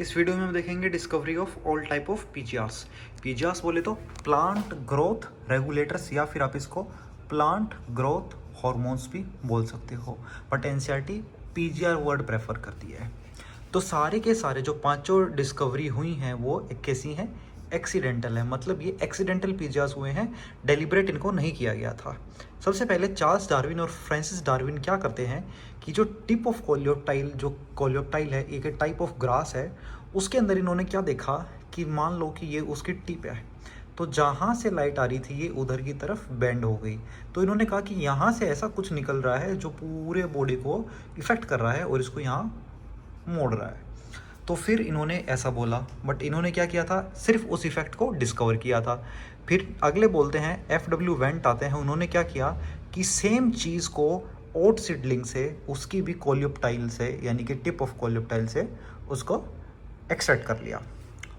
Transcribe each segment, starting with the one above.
इस वीडियो में हम देखेंगे discovery of all type of PGRs. PGRs बोले तो प्लांट ग्रोथ रेगुलेटर्स या फिर आप इसको प्लांट ग्रोथ हॉर्मोन्स भी बोल सकते हो, but NCERT PGR word prefer करती है। तो सारे के सारे जो पांचों डिस्कवरी हुई हैं वो कैसी हैं, एक्सीडेंटल है। मतलब ये एक्सीडेंटल पीजीआर्स हुए हैं, डेलिब्रेट इनको नहीं किया गया था। सबसे पहले चार्ल्स डार्विन और फ्रांसिस डार्विन क्या करते हैं कि जो टिप ऑफ कोलियोप्टाइल, जो कोलियोप्टाइल है एक टाइप ऑफ ग्रास है, उसके अंदर इन्होंने क्या देखा कि मान लो कि ये उसकी टिप है, तो जहाँ से लाइट आ रही थी ये उधर की तरफ बेंड हो गई। तो इन्होंने कहा कि यहाँ से ऐसा कुछ निकल रहा है जो पूरे बॉडी को इफेक्ट कर रहा है और इसको यहाँ मोड़ रहा है। तो फिर इन्होंने ऐसा बोला, बट इन्होंने क्या किया था, सिर्फ उस इफेक्ट को डिस्कवर किया था। फिर अगले बोलते हैं एफ.डब्ल्यू. वेंट आते हैं, उन्होंने क्या किया कि सेम चीज़ को ओट सीडलिंग से, उसकी भी कोलियोप्टाइल से यानी कि टिप ऑफ कोलियोप्टाइल से उसको एक्सट्रैक्ट कर लिया।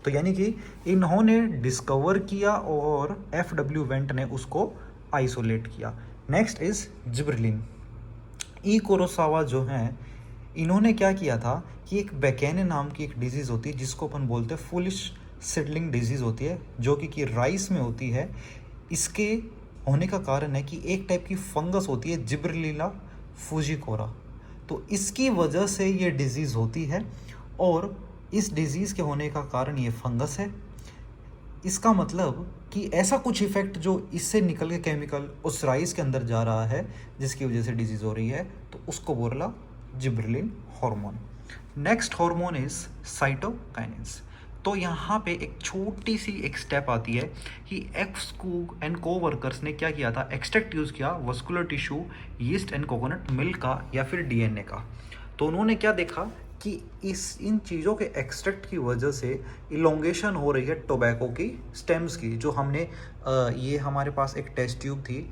तो यानी कि इन्होंने डिस्कवर किया और एफ.डब्ल्यू. वेंट ने उसको आइसोलेट किया। Next is gibberellin. E Kurosawa जो हैं, इन्होंने क्या किया था कि एक बेकेने नाम की एक डिजीज़ होती है जिसको अपन बोलते हैं फुलिश सीडलिंग डिजीज़ होती है, जो कि राइस में होती है। इसके होने का कारण है कि एक टाइप की फंगस होती है जिब्रेलिला फुजिकोरा, तो इसकी वजह से ये डिजीज़ होती है और इस डिजीज़ के होने का कारण ये फंगस है। इसका मतलब कि ऐसा कुछ इफेक्ट जो इससे निकल के केमिकल उस राइस के अंदर जा रहा है जिसकी वजह से डिजीज़ हो रही है, तो उसको बोला gibberellin hormone. Next hormone is cytokinins. तो यहाँ पे एक छोटी सी एक स्टेप आती है कि एक्सकूग एंड को वर्कर्स ने क्या किया था, एक्सट्रैक्ट यूज़ किया vascular tissue, yeast and coconut milk का या फिर डीएनए का। तो उन्होंने क्या देखा कि इन चीज़ों के एक्सट्रैक्ट की वजह से इलोंगेशन हो रही है टोबैको की स्टेम्स की। जो हमने ये हमारे पास एक टेस्ट ट्यूब थी,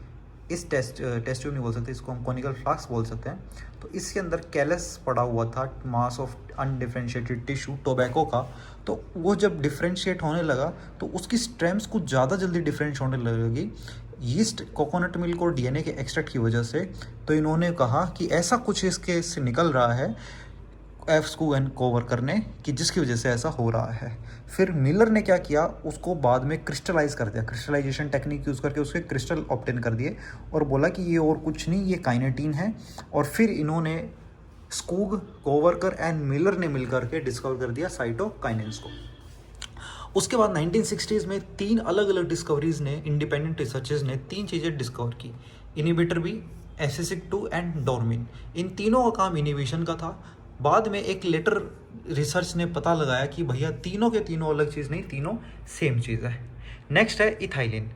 इस टेस्ट ट्यूब नहीं बोल सकते, इसको हम कॉनिकल फ्लास्क बोल सकते हैं। तो इसके अंदर कैलस पड़ा हुआ था, mass of undifferentiated tissue tobacco का। तो वो जब डिफरेंशिएट होने लगा तो उसकी स्ट्रेम्स कुछ ज़्यादा जल्दी डिफरेंशिएट होने लगेगी यीस्ट, कोकोनट मिल्क और डीएनए के एक्सट्रैक्ट की वजह से। तो इन्होंने कहा कि ऐसा कुछ इसके से निकल रहा है एफ.स्कू एंड कोवर्कर ने कि जिसकी वजह से ऐसा हो रहा है। फिर मिलर ने क्या किया, उसको बाद में क्रिस्टलाइज कर दिया, क्रिस्टलाइजेशन टेक्निक यूज़ करके उसके क्रिस्टल ऑब्टेन कर दिए और बोला कि ये और कुछ नहीं, ये काइनेटीन है। और फिर इन्होंने स्कूग, कोवर्कर एंड मिलर ने मिलकर के डिस्कवर कर दिया साइटोकाइनेंस को। उसके बाद 1960s में तीन अलग अलग डिस्कवरीज ने, इंडिपेंडेंट रिसर्चर्स ने तीन चीज़ें डिस्कवर की, इनिबिटर भी, एसिसिक-2 एंड डोर्मिन। इन तीनों का काम इनिबिशन का था। बाद में एक लेटर रिसर्च ने पता लगाया कि भैया तीनों के तीनों अलग चीज़ नहीं, तीनों सेम चीज़ है। नेक्स्ट है इथाइलिन।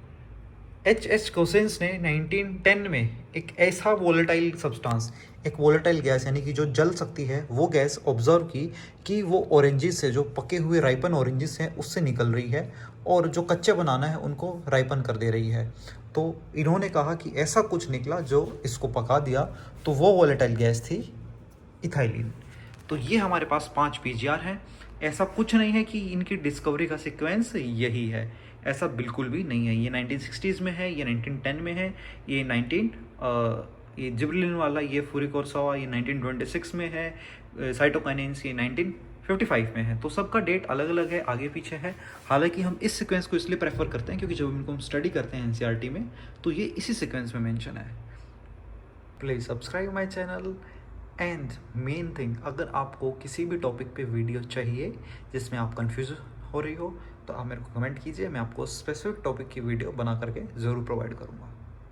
एच कोसेंस ने 1910 में एक ऐसा वोलेटाइल सब्सटेंस, एक वोलेटाइल गैस यानी कि जो जल सकती है, वो गैस ऑब्जर्व की कि वो ऑरेंजेस से, जो पके हुए राइपन ऑरेंजेस हैं उससे निकल रही है और जो कच्चे बनाना है उनको राइपन कर दे रही है। तो इन्होंने कहा कि ऐसा कुछ निकला जो इसको पका दिया, तो वो वोलेटाइल गैस थी इथाइलिन। तो ये हमारे पास 5 पीजीआर हैं। ऐसा कुछ नहीं है कि इनकी डिस्कवरी का सीक्वेंस यही है, ऐसा बिल्कुल भी नहीं है। ये 1960s में है, ये 1910 में है, ये जिब्रेलिन वाला, ये फुरिकोसावा ये 1926 में है, साइटोकाइनेंस ये 1955 में है। तो सबका डेट अलग अलग है, आगे पीछे है। हालांकि हम इस सीक्वेंस को इसलिए प्रेफर करते हैं क्योंकि जब इनको हम स्टडी करते हैं एनसीईआरटी में तो ये इसी सीक्वेंस में मेंशन है। Please subscribe my channel. And main thing, अगर आपको किसी भी टॉपिक पे वीडियो चाहिए जिसमें आप कंफ्यूज हो रही हो तो आप मेरे को कमेंट कीजिए, मैं आपको स्पेसिफिक टॉपिक की वीडियो बना करके ज़रूर प्रोवाइड करूँगा।